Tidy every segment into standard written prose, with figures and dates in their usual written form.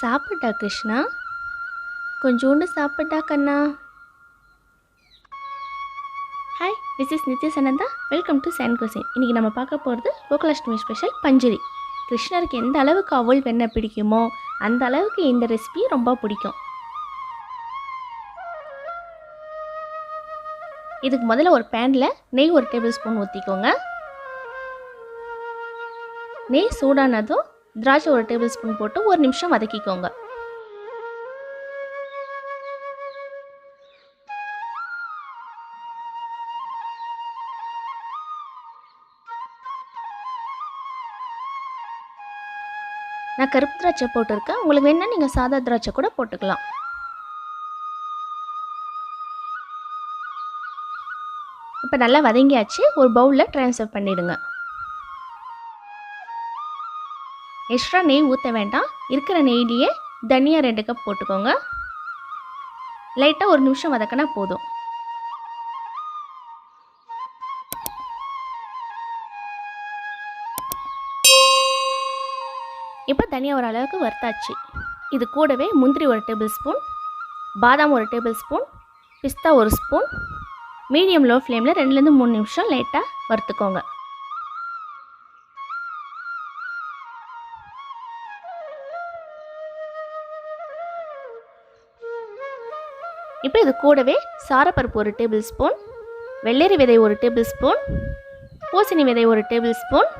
சாப்பிட்டா கிருஷ்ணா, கொஞ்சோண்டு சாப்பிட்டா கண்ணா. Hi, this is Nithya's Ananda. Welcome to Cuisine. இன்றைக்கி நம்ம பார்க்க போகிறது கோகுலாஷ்டமி ஸ்பெஷல் பஞ்சரி. கிருஷ்ணருக்கு எந்த அளவுக்கு அவல் வெண்ணெய் பிடிக்குமோ அந்த அளவுக்கு இந்த ரெசிபி ரொம்ப பிடிக்கும். இதுக்கு முதல்ல ஒரு பேனில் நெய் 1 டேபிள் ஸ்பூன் ஊற்றிக்கோங்க. நெய் சூடானதும் திராட்சை 1 டேபிள் ஸ்பூன் போட்டு 1 நிமிஷம் வதக்கிக்கோங்க. நான் கருப்பு திராட்சை போட்டிருக்கேன், உங்களுக்கு வேணுன்னா நீங்கள் சாதா திராட்சை கூட போட்டுக்கலாம். இப்போ நல்லா வதங்கியாச்சு, ஒரு பவுலில் ட்ரான்ஸ்ஃபர் பண்ணிவிடுங்க. எக்ஸ்ட்ரா நெய் ஊற்ற வேண்டாம், இருக்கிற நெய்லேயே தனியா 2 கப் போட்டுக்கோங்க. லைட்டாக 1 நிமிஷம் வதக்கினா போதும். இப்போ தனியா ஒரு அளவுக்கு வறுத்தாச்சு. இது கூடவே முந்திரி 1 டேபிள் ஸ்பூன், பாதாம் 1 டேபிள் ஸ்பூன், பிஸ்தா 1 ஸ்பூன், மீடியம் லோ ஃப்ளேமில் 2லேருந்து 3 நிமிஷம் லைட்டாக வறுத்துக்கோங்க. இப்போ இது கூடவே சாரப்பருப்பு 1 டேபிள் ஸ்பூன், வெள்ளரி விதை 1 டேபிள் ஸ்பூன், பூசணி விதை 1 டேபிள் ஸ்பூன்,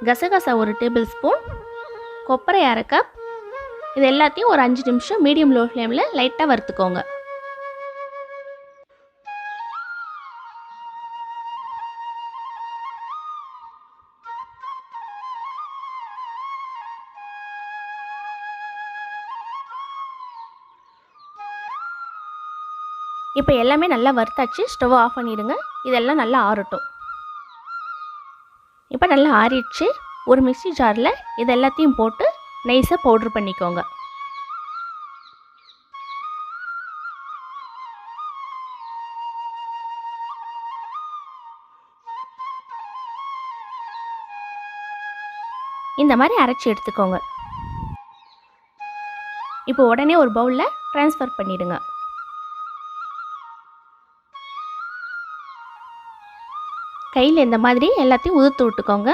கசகசா 1 டேபிள் ஸ்பூன், கொப்பரை 1/2 கப், இது எல்லாத்தையும் ஒரு 5 நிமிஷம் மீடியம் லோ ஃப்ளேமில் லைட்டாக வறுத்துக்கோங்க. இப்போ எல்லாமே நல்லா வறுத்தாச்சு, ஸ்டவ் ஆஃப் பண்ணிவிடுங்க. இதெல்லாம் நல்லா ஆறட்டும். இப்போ நல்லா ஆறிடுச்சு. ஒரு மிக்ஸி ஜாரில் இது எல்லாத்தையும் போட்டு நைஸாக பவுட்ரு பண்ணிக்கோங்க. இந்த மாதிரி அரைச்சி எடுத்துக்கோங்க. இப்போ உடனே ஒரு பவுலில் ட்ரான்ஸ்ஃபர் பண்ணிவிடுங்க. கையில் இந்த மாதிரி எல்லாத்தையும் உதுத்து விட்டுக்கோங்க.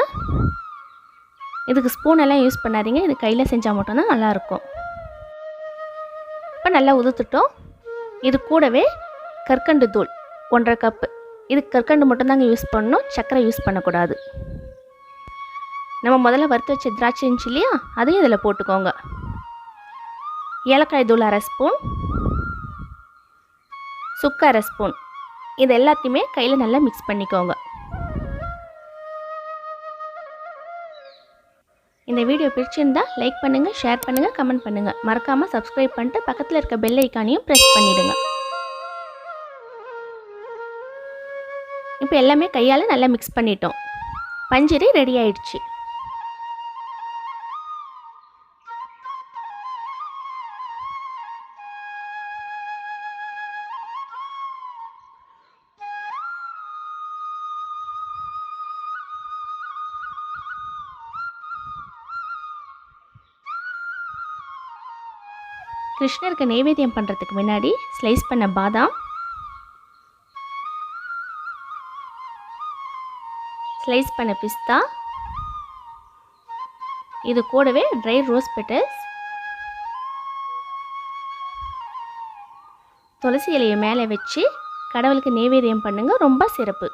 இதுக்கு ஸ்பூனெல்லாம் யூஸ் பண்ணாதீங்க, இது கையில் செஞ்சால் மட்டும்தான் நல்லாயிருக்கும். இப்போ நல்லா உதுத்துட்டோம். இது கூடவே கற்கண்டு தூள் 1/2 கப்பு. இதுக்கு கற்கண்டு மட்டும்தாங்க யூஸ் பண்ணணும், சர்க்கரை யூஸ் பண்ணக்கூடாது. நம்ம முதல்ல வறுத்து வச்ச திராட்சை இருந்துச்சு இல்லையா, அதையும் இதில் போட்டுக்கோங்க. ஏலக்காய் தூள் 1/2 ஸ்பூன், சுக்கு 1/2 ஸ்பூன். இது எல்லாத்தையுமே கையில் நல்லா மிக்ஸ் பண்ணிக்கோங்க. இந்த வீடியோ பிடிச்சிருந்தா லைக் பண்ணுங்கள், ஷேர் பண்ணுங்கள், கமெண்ட் பண்ணுங்கள். மறக்காமல் சப்ஸ்கிரைப் பண்ணிட்டு பக்கத்தில் இருக்க பெல் ஐக்கானையும் ப்ரெஸ் பண்ணிவிடுங்க. இப்போ எல்லாமே கையால் நல்லா மிக்ஸ் பண்ணிட்டோம். பஞ்சரி ரெடி ஆயிடுச்சு. கிருஷ்ணருக்கு நைவேத்தியம் பண்ணுறதுக்கு முன்னாடி ஸ்லைஸ் பண்ண பாதாம், ஸ்லைஸ் பண்ண பிஸ்தா, இது கூடவே ட்ரை ரோஸ் பெட்டல்ஸ், துளசி இலையை மேலே வச்சு கடவுளுக்கு நைவேத்தியம் பண்ணுங்க. ரொம்ப சிறப்பு.